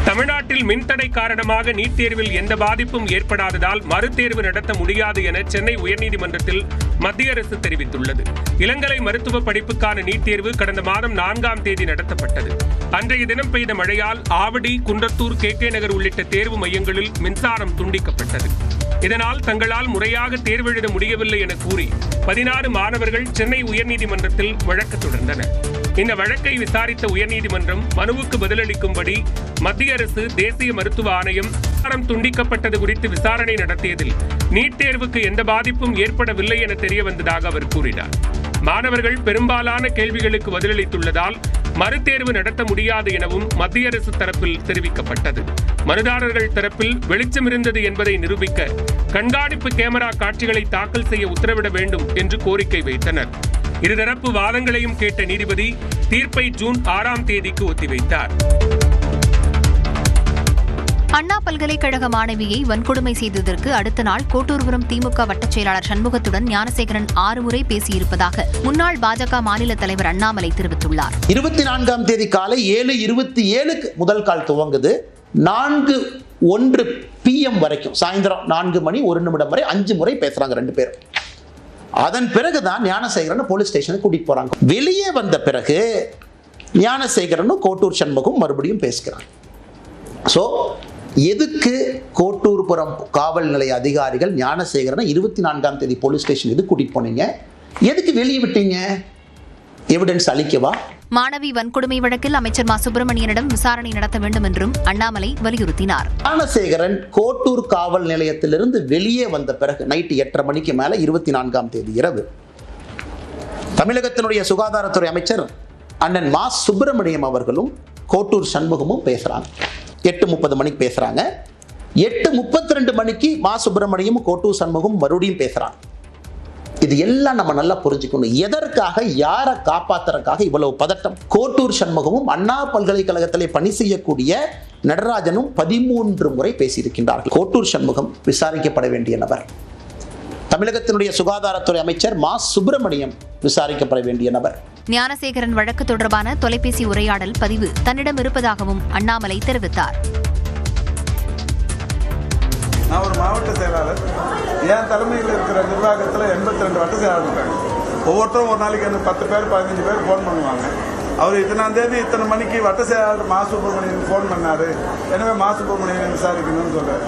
தமிழ்நாட்டில் மின்தடை காரணமாக நீட் தேர்வில் எந்த பாதிப்பும் ஏற்படாததால் மறுதேர்வு நடத்த முடியாது என சென்னை உயர்நீதிமன்றத்தில் மத்திய அரசு தெரிவித்துள்ளது. இளங்கலை மருத்துவ படிப்புக்கான நீட் தேர்வு கடந்த மாதம் 4ஆம் தேதி நடத்தப்பட்டது. அன்றைய தினம் பெய்த மழையால் ஆவடி, குன்றத்தூர், KK நகர் உள்ளிட்ட தேர்வு மையங்களில் மின்சாரம் துண்டிக்கப்பட்டது. இதனால் தங்களால் முறையாக தேர்வெழுத முடியவில்லை என கூறி 16 மாணவர்கள் சென்னை உயர்நீதிமன்றத்தில் வழக்கு தொடர்ந்தனர். இந்த வழக்கை விசாரித்த உயர்நீதிமன்றம் மனுவுக்கு பதிலளிக்கும்படி மத்திய அரசு, தேசிய மருத்துவ ஆணையம் மின்சாரம் துண்டிக்கப்பட்டது குறித்து விசாரணை நடத்தியதில் நீட் தேர்வுக்கு எந்த பாதிப்பும் ஏற்படவில்லை என தெரிய வந்ததாக அவர் கூறினார். மாணவர்கள் பெரும்பாலான கேள்விகளுக்கு பதிலளித்துள்ளதால் மறுதேர்வு நடத்த முடியாது எனவும் மத்திய அரசு தரப்பில் தெரிவிக்கப்பட்டது. மனுதாரர்கள் தரப்பில் வெளிச்சம் இருந்தது என்பதை நிரூபிக்க கண்காணிப்பு கேமரா காட்சிகளை தாக்கல் செய்ய உத்தரவிட வேண்டும் என்று கோரிக்கை வைத்தனர். இருதரப்பு வாதங்களையும் கேட்ட நீதிபதி தீர்ப்பை ஜூன் 6ஆம் தேதிக்கு ஒத்திவைத்தார். அண்ணா பல்கலைக்கழக மாணவியை வன்கொடுமை செய்ததற்கு அடுத்த நாள் கோட்டூர்புரம் திமுக வட்டச் செயலாளர் சண்முகத்துடன் ஞானசேகரன் 6 முறை பேசியிருப்பதாக முன்னாள் பாஜக மாநில தலைவர் அண்ணாமலை தெரிவித்துள்ளார். 24ஆம் தேதி காலை 7:27க்கு முதல் கால் துவங்குது. 4:01 PM வரைக்கும், சாயந்தரம் 4 மணி 1 நிமிடம் வரை 5 முறை பேசுறாங்க 2 பேரும். அதன் பிறகுதான் ஞானசேகரன் போலீஸ் ஸ்டேஷனுக்கு கூட்டிட்டு போறாங்க. வெளியே வந்த பிறகு ஞானசேகரனும் கோட்டூர் சண்முகம் மறுபடியும் பேசுகிறாங்க. சோ எதுக்கு கோட்டூர்புரம் காவல் நிலைய அதிகாரிகள் ஞானசேகரனை 24ஆம் தேதி போலீஸ் ஸ்டேஷன் எதுக்கு கூட்டிட்டு போனீங்க? எதுக்கு வெளியே விட்டீங்க? எவிடன்ஸ் அளிக்கவா? மாணவி வன்கொடுமை வழக்கில் அமைச்சர் மா சுப்பிரமணியனிடம் விசாரணை நடத்த வேண்டும் என்றும் அண்ணாமலை வலியுறுத்தினார். ஞானசேகரன் கோட்டூர் காவல் நிலையத்திலிருந்து வெளியே வந்த பிறகு நைட்டு 8:30 மணிக்கு மேல 24ஆம் தேதி இரவு தமிழகத்தினுடைய சுகாதாரத்துறை அமைச்சர் அண்ணன் மா சுப்பிரமணியம் அவர்களும் கோட்டூர் சண்முகமும் பேசுறாங்க. 8:30 மணிக்கு பேசுறாங்க. 8:32 மணிக்கு மா சுப்பிரமணியம், கோட்டூர் சண்முகம் மறுபடியும் பேசுறாங்க. இது எல்லாம் நம்ம நல்லா புரிஞ்சுக்கணும். எதற்காக, யாரை காப்பாத்துறதுக்காக இவ்வளவு பதட்டம்? கோட்டூர் சண்முகமும் அண்ணா பல்கலைக்கழகத்திலே பணி செய்யக்கூடிய நடராஜனும் 13 முறை பேசியிருக்கின்றார்கள். கோட்டூர் சண்முகம் விசாரிக்கப்பட வேண்டிய நபர். தமிழகத்தினுடைய சுகாதாரத்துறை அமைச்சர் மா சுப்பிரமணியம் விசாரிக்கப்பட வேண்டிய நபர். ஞானசேகரன் வழக்கு தொடர்பான தொலைபேசி உரையாடல் பதிவு தன்னிடம் இருப்பதாகவும் அண்ணாமலை தெரிவித்தார். நான் ஒரு மாவட்ட செயலாளர். என் தலைமையில் இருக்கிற நிர்வாகத்தில் 82 வட்ட செயலாளர் இருக்காங்க. ஒவ்வொருத்தரும் ஒரு நாளைக்கு 10 பேர் 15 பேர் ஃபோன் பண்ணுவாங்க. அவர் இத்தனாம் தேதி இத்தனை மணிக்கு வட்ட செயலாளர் மா சுப்பிரமணியன் ஃபோன் பண்ணாரு, எனவே மா சுப்பிரமணியன் விசாரிக்கணும்னு சொல்றாரு.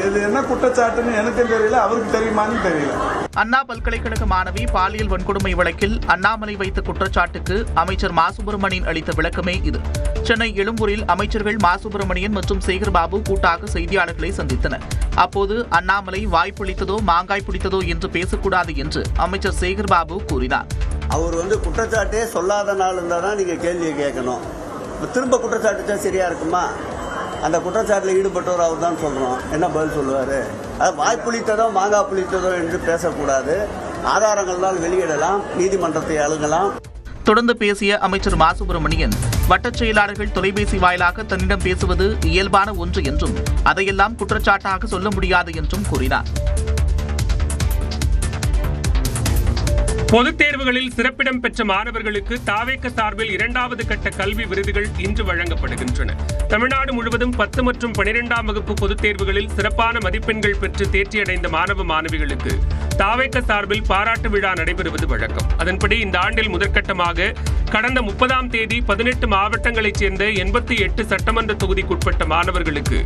இது என்ன குற்றச்சாட்டுன்னு எனக்கும் தெரியல, அவருக்கு தெரியுமான்னு தெரியல. அண்ணா பல்கலைக்கழக மாணவி பாலியல் வன்கொடுமை வழக்கில் அண்ணாமலை வைத்த குற்றச்சாட்டுக்கு அமைச்சர் மா சுப்பிரமணியன் அளித்த விளக்கமே இது. சென்னை எழும்பூரில் அமைச்சர்கள் மா சுப்பிரமணியன் மற்றும் சேகர்பாபு கூட்டாக செய்தியாளர்களை சந்தித்தனர். அப்போது அண்ணாமலை வாய்ப்பளித்ததோ மாங்காய் பிடித்ததோ என்று பேசக்கூடாது என்று அமைச்சர் சேகர்பாபு கூறினார். அவர் குற்றச்சாட்டே சொல்லாத நாள் இருந்தால் தான் நீங்கள் கேள்வியை கேட்கணும். திரும்ப குற்றச்சாட்டு சரியா இருக்குமா? அந்த குற்றச்சாட்டில் ஈடுபட்டவர் அவர் தான் சொல்கிறோம். என்ன பதில் சொல்லுவார்? அது வாய்ப்புளித்ததோ மாங்காய் புளித்ததோ என்று பேசக்கூடாது. ஆதாரங்கள்னால் வெளியிடலாம், நீதிமன்றத்தை அணுகலாம். தொடர்ந்து பேசிய அமைச்சர் மா சுப்பிரமணியன், வட்டச் செயலாளர்கள் தொலைபேசி வாயிலாக தன்னிடம் பேசுவது இயல்பான ஒன்று என்றும் அதையெல்லாம் குற்றச்சாட்டாக சொல்ல முடியாது என்றும் கூறினார். பொதுத் தேர்வுகளில் சிறப்பிடம் பெற்ற மாணவர்களுக்கு தாவேக சார்பில் 2வது கட்ட கல்வி விருதுகள் இன்று வழங்கப்படுகின்றன. தமிழ்நாடு முழுவதும் 10 மற்றும் 12ஆம் வகுப்பு பொதுத் தேர்வுகளில் சிறப்பான மதிப்பெண்கள் பெற்று தேர்ச்சியடைந்த மாணவ மாணவிகளுக்கு தாவேக சார்பில் பாராட்டு விழா நடைபெறுவது வழக்கம். அதன்படி இந்த ஆண்டில் முதற்கட்டமாக கடந்த 30ஆம் தேதி 18 மாவட்டங்களைச் சேர்ந்த 88 சட்டமன்ற தொகுதிக்குட்பட்ட மாணவர்களுக்கு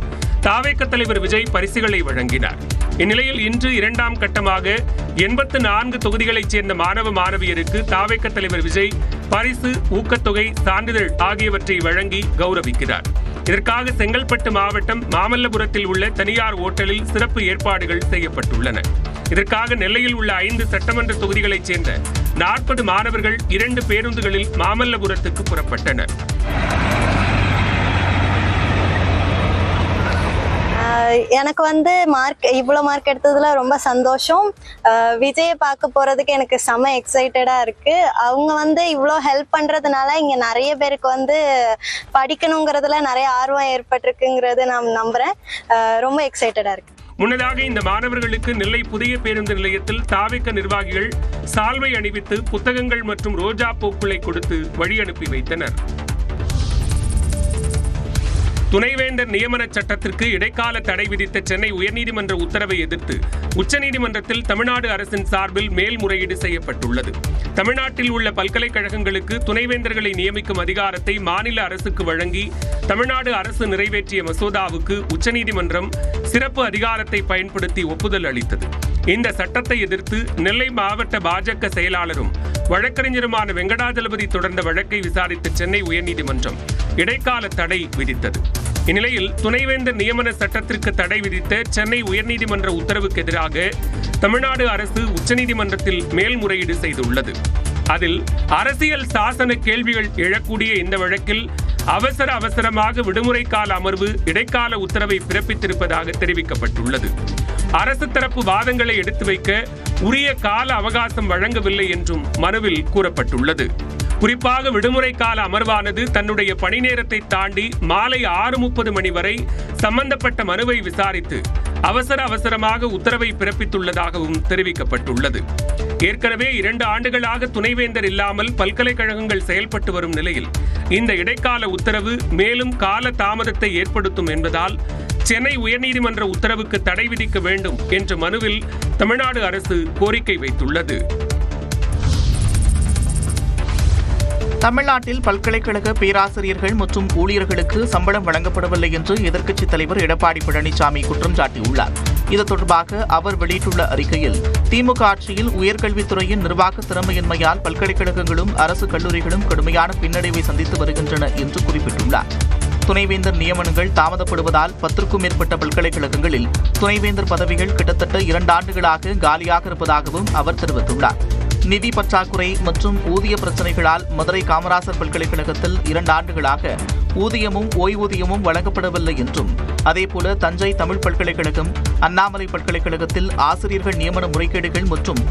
தாவேக தலைவர் விஜய் பரிசுகளை வழங்கினார். இந்நிலையில் இன்று 2ஆம் கட்டமாக 84 தொகுதிகளைச் சேர்ந்த மாணவ மாணவியருக்கு தாவேக தலைவர் விஜய் பரிசு, ஊக்கத்தொகை, சான்றிதழ் ஆகியவற்றை வழங்கி கௌரவிக்கிறார். இதற்காக செங்கல்பட்டு மாவட்டம் மாமல்லபுரத்தில் உள்ள தனியார் ஓட்டலில் சிறப்பு ஏற்பாடுகள் செய்யப்பட்டுள்ளன. இதற்காக நெல்லையில் உள்ள 5 சட்டமன்ற தொகுதிகளைச் சேர்ந்த 40 மாணவர்கள் 2 பேருந்துகளில் மாமல்லபுரத்துக்கு புறப்பட்டனர். எனக்கு இவ்வளோ மார்க் எடுத்ததுல ரொம்ப சந்தோஷம். விஜயை பார்க்க போறதுக்கு எனக்கு செம எக்ஸைட்டடா இருக்கு. அவங்க இவ்வளோ ஹெல்ப் பண்றதுனால இங்க நிறைய பேருக்கு படிக்கணுங்கிறதுல நிறைய ஆர்வம் ஏற்பட்டிருக்குங்கிறது நான் நம்புறேன். ரொம்ப எக்ஸைட்டடா இருக்கு. முன்னதாக இந்த மாணவர்களுக்கு நெல்லை புதிய பேருந்து நிலையத்தில் தாவேக நிர்வாகிகள் சால்வை அணிவித்து புத்தகங்கள் மற்றும் ரோஜா பூக்களை கொடுத்து வழி அனுப்பி வைத்தனர். துணைவேந்தர் நியமன சட்டத்திற்கு இடைக்கால தடை விதித்த சென்னை உயர்நீதிமன்ற உத்தரவை எதிர்த்து உச்சநீதிமன்றத்தில் தமிழ்நாடு அரசின் சார்பில் மேல்முறையீடு செய்யப்பட்டுள்ளது. தமிழ்நாட்டில் உள்ள பல்கலைக்கழகங்களுக்கு துணைவேந்தர்களை நியமிக்கும் அதிகாரத்தை மாநில அரசுக்கு வழங்கி தமிழ்நாடு அரசு நிறைவேற்றிய மசோதாவுக்கு உச்சநீதிமன்றம் சிறப்பு அதிகாரத்தை பயன்படுத்தி ஒப்புதல் அளித்தது. இந்த சட்டத்தை எதிர்த்து நெல்லை மாவட்ட பாஜக செயலாளரும் வழக்கறிஞருமான வெங்கடாஜலபதி தொடர்ந்த வழக்கை விசாரித்த சென்னை உயர்நீதிமன்றம் இடைக்கால தடை விதித்தது. இந்நிலையில் துணைவேந்தர் நியமன சட்டத்திற்கு தடை விதித்த சென்னை உயர்நீதிமன்ற உத்தரவுக்கு எதிராக தமிழ்நாடு அரசு உச்சநீதிமன்றத்தில் மேல்முறையீடு செய்துள்ளது. அதில் அரசியல் சாசன கேள்விகள் எழக்கூடிய இந்த வழக்கில் அவசரமாக விடுமுறை கால அமர்வு இடைக்கால உத்தரவை பிறப்பித்திருப்பதாக தெரிவிக்கப்பட்டுள்ளது. அரசு தரப்பு வாதங்களை எடுத்து வைக்க உரிய கால அவகாசம் வழங்கவில்லை என்றும் மனுவில் கூறப்பட்டுள்ளது. குறிப்பாக விடுமுறை கால அமர்வானது தன்னுடைய பணி நேரத்தை தாண்டி மாலை 6:30 மணி வரை சம்பந்தப்பட்ட மனுவை விசாரித்து அவசரமாக உத்தரவை பிறப்பித்துள்ளதாகவும் தெரிவிக்கப்பட்டுள்ளது. ஏற்கனவே 2 ஆண்டுகளாக துணைவேந்தர் இல்லாமல் பல்கலைக்கழகங்கள் செயல்பட்டு வரும் நிலையில் இந்த இடைக்கால உத்தரவு மேலும் கால தாமதத்தை ஏற்படுத்தும் என்பதால் சென்னை உயர்நீதிமன்ற உத்தரவுக்கு தடை விதிக்க வேண்டும் என்ற மனுவில் தமிழ்நாடு அரசு கோரிக்கை வைத்துள்ளது. தமிழ்நாட்டில் பல்கலைக்கழக பேராசிரியர்கள் மற்றும் ஊழியர்களுக்கு சம்பளம் வழங்கப்படவில்லை என்று எதிர்க்கட்சித் தலைவர் எடப்பாடி பழனிசாமி குற்றம் சாட்டியுள்ளார். இது தொடர்பாக அவர் வெளியிட்டுள்ள அறிக்கையில், திமுக ஆட்சியில் உயர்கல்வித்துறையின் நிர்வாக திறமையின்மையால் பல்கலைக்கழகங்களும் அரசு கல்லூரிகளும் கடுமையான பின்னடைவை சந்தித்து வருகின்றன என்று குறிப்பிட்டுள்ளார். துணைவேந்தர் நியமனங்கள் தாமதப்படுவதால் 10க்கும் மேற்பட்ட பல்கலைக்கழகங்களில் துணைவேந்தர் பதவிகள் கிட்டத்தட்ட 2 ஆண்டுகளாக காலியாக இருப்பதாகவும் அவர் தெரிவித்துள்ளார். நிதி பற்றாக்குறை மற்றும் ஊதிய பிரச்சினைகளால் மதுரை காமராசர் பல்கலைக்கழகத்தில் 2 ஆண்டுகளாக ஊதியமும் ஓய்வூதியமும் வழங்கப்படவில்லை என்றும், அதேபோல தஞ்சை தமிழ் பல்கலைக்கழகம், அண்ணாமலை பல்கலைக்கழகத்தில் ஆசிரியர்கள் நியமன முறைகேடுகள் மற்றும்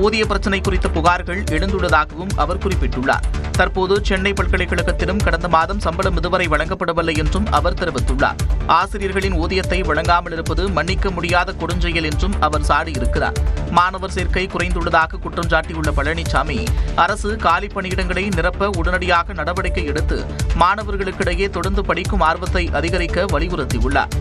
ஊதிய பிரச்சினை குறித்த புகார்கள் எழுந்துள்ளதாகவும் அவர் குறிப்பிட்டுள்ளார். தற்போது சென்னை பல்கலைக்கழகத்திலும் கடந்த மாதம் சம்பளம் இதுவரை வழங்கப்படவில்லை என்றும் அவர் தெரிவித்துள்ளார். ஆசிரியர்களின் ஊதியத்தை வழங்காமல் இருப்பது மன்னிக்க முடியாத கொடுஞ்செயல் என்றும் அவர் சாடியிருக்கிறார். மாணவர் சேர்க்கை குறைந்துள்ளதாக குற்றம் சாட்டியுள்ள பழனிசாமி, அரசு காலி பணியிடங்களை நிரப்ப உடனடியாக நடவடிக்கை எடுத்து மாணவர்களுக்கிடையே தொடர்ந்து படிக்கும் ஆர்வத்தை அதிகரிக்க வலியுறுத்தியுள்ளார்.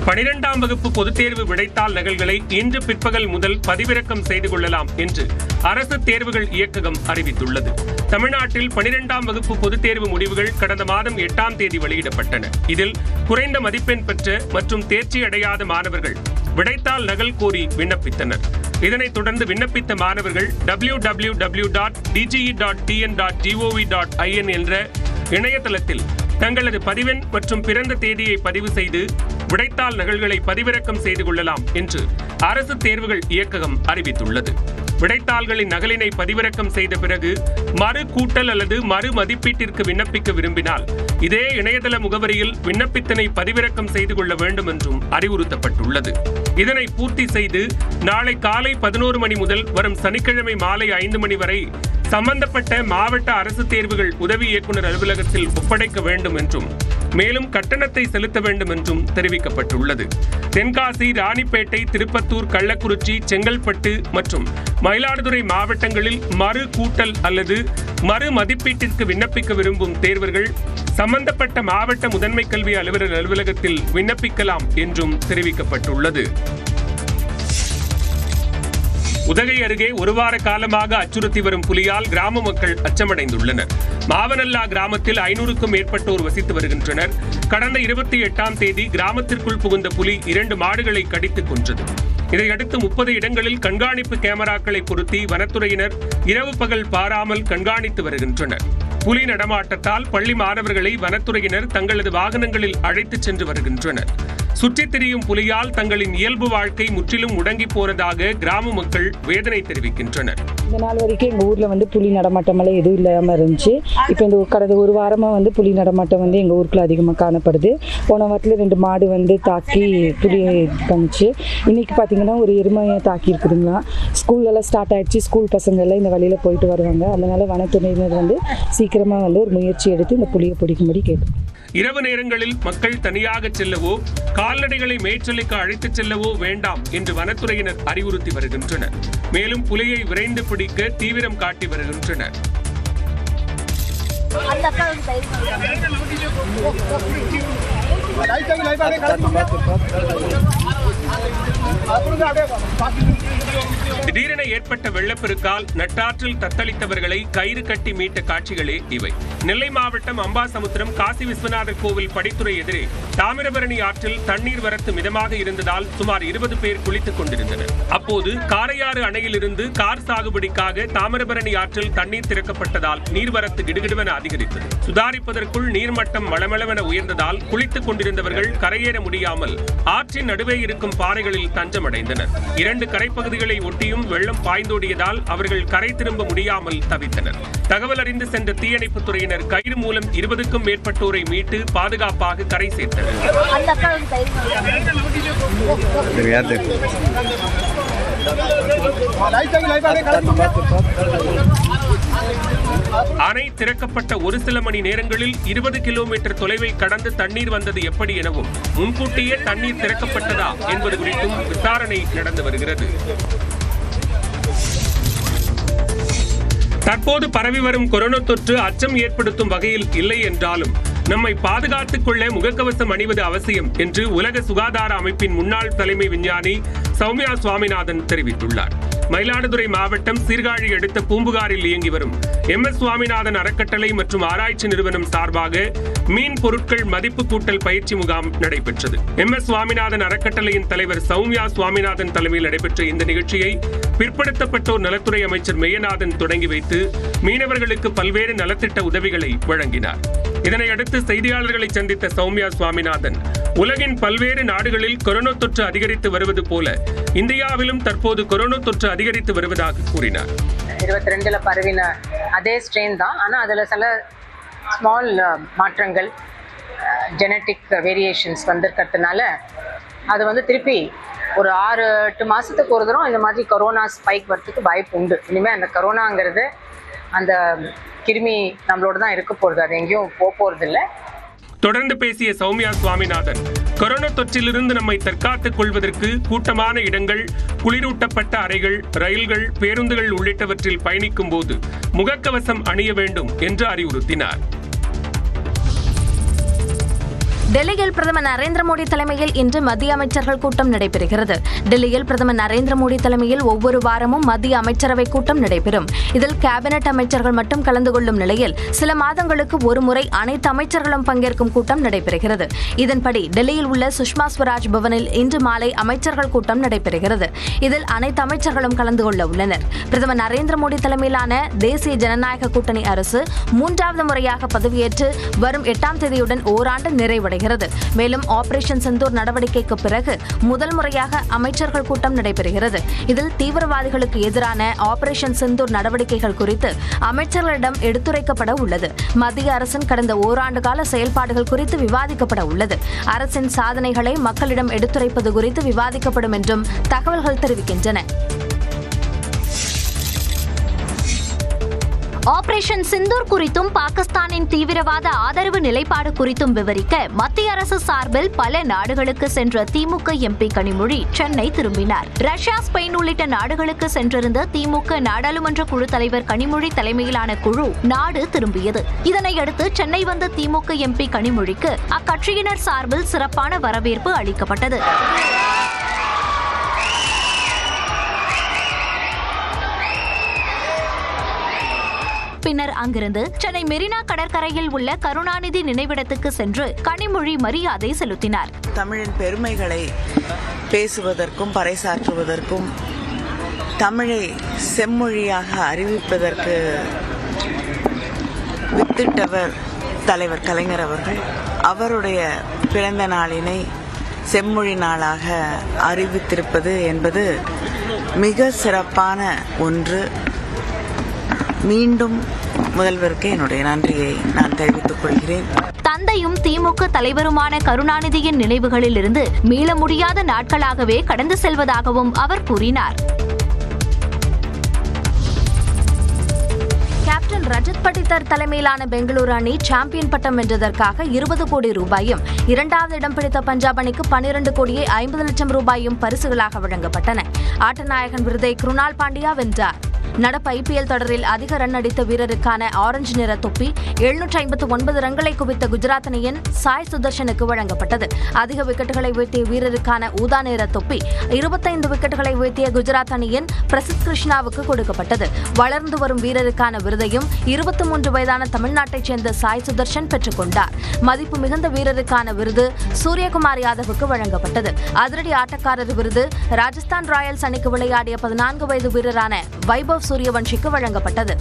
12ஆம் வகுப்பு பொதுத் தேர்வு விடைத்தாள் நகல்களை இன்று பிற்பகல் முதல் பதிவிறக்கம் செய்து கொள்ளலாம் என்று அரசு தேர்வுகள் இயக்ககம் அறிவித்துள்ளது. தமிழ்நாட்டில் 12ஆம் வகுப்பு பொதுத் தேர்வு முடிவுகள் கடந்த மாதம் 8ஆம் தேதி வெளியிடப்பட்டன. இதில் குறைந்த மதிப்பெண் பெற்ற மற்றும் தேர்ச்சி அடையாத மாணவர்கள் விடைத்தாள் நகல் கோரி விண்ணப்பித்தனர். இதனைத் தொடர்ந்து விண்ணப்பித்த மாணவர்கள் www.dge.tn.gov.in என்ற இணையதளத்தில் தங்களது பதிவெண் மற்றும் பிறந்த தேதியை பதிவு செய்து விடைத்தாள் நகல்களை பதிவிறக்கம் செய்து கொள்ளலாம் என்று அரசு தேர்வுகள் இயக்ககம் அறிவித்துள்ளது. விடைத்தாள்களின் நகலினை பதிவிறக்கம் செய்த பிறகு மறு கூட்டல் அல்லது மறு மதிப்பீட்டிற்கு விண்ணப்பிக்க விரும்பினால் இதே இணையதள முகவரியில் விண்ணப்பித்தனை பதிவிறக்கம் செய்து கொள்ள வேண்டும் என்றும் அறிவுறுத்தப்பட்டுள்ளது. இதனை பூர்த்தி செய்து நாளை காலை 11 மணி முதல் வரும் சனிக்கிழமை மாலை 5 மணி வரை சம்பந்தப்பட்ட மாவட்ட அரசு தேர்வுகள் உதவி இயக்குநர் அலுவலகத்தில் ஒப்படைக்க வேண்டும் என்றும் மேலும் கட்டணத்தை செலுத்த வேண்டும் என்றும் தெரிவிக்கப்பட்டுள்ளது. தென்காசி, ராணிப்பேட்டை, திருப்பத்தூர், கள்ளக்குறிச்சி, செங்கல்பட்டு மற்றும் மயிலாடுதுறை மாவட்டங்களில் மறு கூட்டல் அல்லது மறு மதிப்பீட்டிற்கு விண்ணப்பிக்க விரும்பும் தேர்வர்கள் சம்பந்தப்பட்ட மாவட்ட முதன்மை கல்வி அலுவலர் அலுவலகத்தில் விண்ணப்பிக்கலாம் என்றும் தெரிவிக்கப்பட்டுள்ளது. உதகை அருகே ஒரு வார காலமாக அச்சுறுத்தி வரும் புலியால் கிராம மக்கள் அச்சமடைந்துள்ளனர். மாவனல்லா கிராமத்தில் 500க்கும் மேற்பட்டோர் வசித்து வருகின்றனர். கடந்த 28ஆம் தேதி கிராமத்திற்குள் புகுந்த புலி 2 மாடுகளை கடித்துக் கொன்றது. இதையடுத்து 30 இடங்களில் கண்காணிப்பு கேமராக்களை பொருத்தி வனத்துறையினர் இரவு பகல் பாராமல் கண்காணித்து வருகின்றனர். புலி நடமாட்டத்தால் பள்ளி மாணவர்களை வனத்துறையினர் தங்களது வாகனங்களில் அழைத்துச் சென்று வருகின்றனர். சுற்றித் திரியும் புலியால் தங்களின் இயல்பு வாழ்க்கை முற்றிலும் முடங்கி போனதாக கிராம மக்கள் வேதனை தெரிவிக்கின்றனர். இந்த நாள் வரைக்கும் எங்கள் ஊரில் புலி நடமாட்டமெல்லாம் எதுவும் இல்லாமல் இருந்துச்சு. இப்போ இந்த கடந்த ஒரு வாரமாக புலி நடமாட்டம் எங்கள் ஊருக்குள்ள அதிகமாக காணப்படுது. போன வாரத்தில் 2 மாடு தாக்கி புலி பண்ணிச்சு. இன்னைக்கு பார்த்தீங்கன்னா ஒரு எருமையை தாக்கி இருக்குதுங்களா. ஸ்கூல்லலாம் ஸ்டார்ட் ஆயிடுச்சு. ஸ்கூல் பசங்க எல்லாம் இந்த வழியில் போயிட்டு வருவாங்க. அதனால வனத்துறையினர் சீக்கிரமாக ஒரு முயற்சி எடுத்து இந்த புலியை பிடிக்கும்படி கேட்கும். இரவு நேரங்களில் மக்கள் தனியாக செல்லவோ கால்நடைகளை மேய்ச்சலுக்கு அழைத்துச் செல்லவோ வேண்டாம் என்று வனத்துறையினர் அறிவுறுத்தி வருகின்றனர். மேலும் புலியை விரைந்து பிடிக்க தீவிரம் காட்டி வருகின்றனர். திடீரென ஏற்பட்ட வெள்ளப்பெருக்கால் நட்டாற்றில் தத்தளித்தவர்களை கயிறு கட்டி மீட்ட காட்சிகளே இவை. நெல்லை மாவட்டம் அம்பாசமுத்திரம் காசி விஸ்வநாதர் கோவில் படித்துறை எதிரே தாமிரபரணி ஆற்றில் தண்ணீர் வரத்து மிதமாக இருந்ததால் சுமார் 20 பேர் குளித்துக் கொண்டிருந்தனர். அப்போது காரையாறு அணையிலிருந்து கார் சாகுபடிக்காக தாமிரபரணி ஆற்றில் தண்ணீர் திறக்கப்பட்டதால் நீர்வரத்து கிடுகிடுவென அதிகரித்தது. சுதாரிப்பதற்குள் நீர்மட்டம் மளமளவென உயர்ந்ததால் குளித்துக் கொண்டிருந்தவர்கள் கரையேற முடியாமல் ஆற்றின் நடுவே இருக்கும் பாறைகளில் தஞ்சமடைந்தனர். 2 கரைப்பகுதிகளை ஒட்டியும் வெள்ளம் பாய்ந்தோடியதால் அவர்கள் கரை திரும்ப முடியாமல் தவித்தனர். தகவல் அறிந்து சென்ற தீயணைப்புத் துறையினர் கயிறு மூலம் 20க்கும் மேற்பட்டோரை மீட்டு பாதுகாப்பாக கரை சேர்த்தனர். அணை திறக்கப்பட்ட ஒரு சில மணி நேரங்களில் 20 கிலோமீட்டர் தொலைவை கடந்து தண்ணீர் வந்தது எப்படி எனவும் முன்கூட்டியே தண்ணீர் திறக்கப்பட்டதா என்பது குறித்தும் விசாரணை நடந்து வருகிறது. தற்போது பரவி வரும் கொரோனா தொற்று அச்சம் ஏற்படுத்தும் வகையில் இல்லை என்றாலும் நம்மை பாதுகாத்துக் கொள்ள முகக்கவசம் அணிவது அவசியம் என்று உலக சுகாதார அமைப்பின் முன்னாள் தலைமை விஞ்ஞானி சௌமியா சுவாமிநாதன் தெரிவித்துள்ளார். மயிலாடுதுறை மாவட்டம் சீர்காழி அடுத்த பூம்புகாரில் இயங்கி வரும் MS சுவாமிநாதன் அறக்கட்டளை மற்றும் ஆராய்ச்சி நிறுவனம் சார்பாக மீன் பொருட்கள் மதிப்பு கூட்டல் பயிற்சி முகாம் நடைபெற்றது. MS சுவாமிநாதன் அறக்கட்டளையின் தலைவர் சௌமியா சுவாமிநாதன் தலைமையில் நடைபெற்ற இந்த நிகழ்ச்சியை பிற்படுத்தப்பட்டோர் நலத்துறை அமைச்சர் மெய்யநாதன் தொடங்கி வைத்து மீனவர்களுக்கு பல்வேறு நலத்திட்ட உதவிகளை வழங்கினார். இதனையடுத்து செய்தியாளர்களை சந்தித்த சௌமியா சுவாமிநாதன் உலகின் பல்வேறு நாடுகளில் கொரோனா தொற்று அதிகரித்து வருவது போல இந்தியாவிலும் தற்போது கொரோனா தொற்று அதிகரித்து வருவதாக கூறினார். 22ல பரவின அதே ஸ்ட்ரெயின் தான், ஆனால் அதில் சில ஸ்மால் மாற்றங்கள் ஜெனட்டிக் வேரியேஷன்ஸ் வந்திருக்கிறதுனால அது திருப்பி ஒரு 6-8 மாதத்துக்கு ஒரு தரம் இந்த மாதிரி கொரோனா ஸ்பைக் வரத்துக்கு வாய்ப்பு உண்டு. இனிமேல் அந்த கொரோனாங்கிறது அந்த கிருமி நம்மளோட தான் இருக்க போகிறது, அது எங்கேயும் போகிறது இல்லை. தொடர்ந்து பேசிய சௌமியா சுவாமிநாதன் கொரோனா தொற்றிலிருந்து நம்மை தற்காத்துக் கொள்வதற்கு கூட்டமான இடங்கள், குளிரூட்டப்பட்ட அறைகள், ரயில்கள், பேருந்துகள் உள்ளிட்டவற்றில் பயணிக்கும் போது முகக்கவசம் அணிய வேண்டும் என்று அறிவுறுத்தினார். டெல்லியில் பிரதமர் நரேந்திர மோடி தலைமையில் இன்று மத்திய அமைச்சர்கள் கூட்டம் நடைபெறுகிறது. டெல்லியில் பிரதமர் நரேந்திர மோடி தலைமையில் ஒவ்வொரு வாரமும் மத்திய அமைச்சரவை கூட்டம் நடைபெறும். இதில் கேபினெட் அமைச்சர்கள் மட்டும் கலந்து கொள்ளும் நிலையில் சில மாதங்களுக்கு ஒருமுறை அனைத்து அமைச்சர்களும் பங்கேற்கும் கூட்டம் நடைபெறுகிறது. இதன்படி டெல்லியில் உள்ள சுஷ்மா ஸ்வராஜ் பவனில் இன்று மாலை அமைச்சர்கள் கூட்டம் நடைபெறுகிறது. இதில் அனைத்து அமைச்சர்களும் கலந்து கொள்ள உள்ளனர். பிரதமர் நரேந்திர மோடி தலைமையிலான தேசிய ஜனநாயக கூட்டணி அரசு 3வது முறையாக பதவியேற்று வரும் 8ஆம் தேதியுடன் ஓராண்டு நிறைவடைகிறது. மேலும் ஆபரேஷன் சிந்தூர் நடவடிக்கைக்கு பிறகு முதல் முறையாக அமைச்சர்கள் கூட்டம் நடைபெறுகிறது. இதில் தீவிரவாதிகளுக்கு எதிரான ஆபரேஷன் சிந்தூர் நடவடிக்கைகள் குறித்து அமைச்சர்களிடம் எடுத்துரைக்கப்பட உள்ளது. மத்திய அரசின் கடந்த ஓராண்டு கால செயல்பாடுகள் குறித்து விவாதிக்கப்பட உள்ளது. அரசின் சாதனைகளை மக்களிடம் எடுத்துரைப்பது குறித்து விவாதிக்கப்படும் என்றும் தகவல்கள் தெரிவிக்கின்றன. ஆபரேஷன் சிந்தூர் குறித்தும் பாகிஸ்தானின் தீவிரவாத ஆதரவு நிலைப்பாடு குறித்தும் விவரிக்க மத்திய அரசு சார்பில் பல நாடுகளுக்கு சென்ற திமுக MP கனிமொழி சென்னை திரும்பினார். ரஷ்யா, ஸ்பெயின் உள்ளிட்ட நாடுகளுக்கு சென்றிருந்த திமுக நாடாளுமன்ற குழு தலைவர் கனிமொழி தலைமையிலான குழு நாடு திரும்பியது. இதனையடுத்து சென்னை வந்த திமுக MP கனிமொழிக்கு அக்கட்சியினர் சார்பில் சிறப்பான வரவேற்பு அளிக்கப்பட்டது. பின்னர் அங்கிருந்து சென்னை மெரினா கடற்கரையில் உள்ள கருணாநிதி நினைவிடத்துக்கு சென்று கனிமொழி மரியாதை செலுத்தினார். தமிழின் பெருமைகளை பேசுவதற்கும் பறைசாற்றுவதற்கும் தமிழை செம்மொழியாக அறிவிப்பதற்கு வித்திட்டவர் தலைவர் கலைஞர் அவர்கள். அவருடைய பிறந்த நாளினை செம்மொழி நாளாக அறிவித்திருப்பது என்பது மிக சிறப்பான ஒன்று. மீண்டும் முதல்வருக்கு என்னுடைய நன்றியை நான் தெரிவித்துக் கொள்கிறேன். தந்தையும் திமுக தலைவருமான கருணாநிதியின் நினைவுகளில் இருந்து மீள முடியாத நாட்களாகவே கடந்து செல்வதாகவும் அவர் கூறினார். கேப்டன் ரஜத் படித்தர் தலைமையிலான பெங்களூரு அணி சாம்பியன் பட்டம் வென்றதற்காக 20 கோடி ரூபாயும், 2வது இடம் பிடித்த பஞ்சாப் அணிக்கு 12 கோடியே 50 லட்சம் ரூபாயும் பரிசுகளாக வழங்கப்பட்டன. ஆட்டநாயகன் விருதை குருணால் பாண்டியா வென்றார். நடப்பு ஐபிஎல் தொடரில் அதிக ரன் அடித்த வீரருக்கான ஆரஞ்சு நிற தொப்பி 759 ரன்களை குவித்த குஜராத் அணியின் சாய் சுதர்ஷனுக்கு வழங்கப்பட்டது. அதிக விக்கெட்டுகளை வீழ்த்திய வீரருக்கான ஊதா நிற தொப்பி 25 விக்கெட்டுகளை வீழ்த்திய குஜராத் அணியின் பிரசித் கிருஷ்ணாவுக்கு கொடுக்கப்பட்டது. வளர்ந்து வரும் வீரருக்கான விருதையும் 23 வயதான தமிழ்நாட்டைச் சேர்ந்த சாய் சுதர்ஷன் பெற்றுக் கொண்டார். மதிப்பு மிகுந்த வீரருக்கான விருது சூரியகுமார் யாதவுக்கு வழங்கப்பட்டது. அதிரடி ஆட்டக்காரர் விருது ராஜஸ்தான் ராயல்ஸ் அணிக்கு விளையாடிய 14 வயது வீரரான வைபவ் சூரியவன்ஷிக்கு வழங்கப்பட்டது.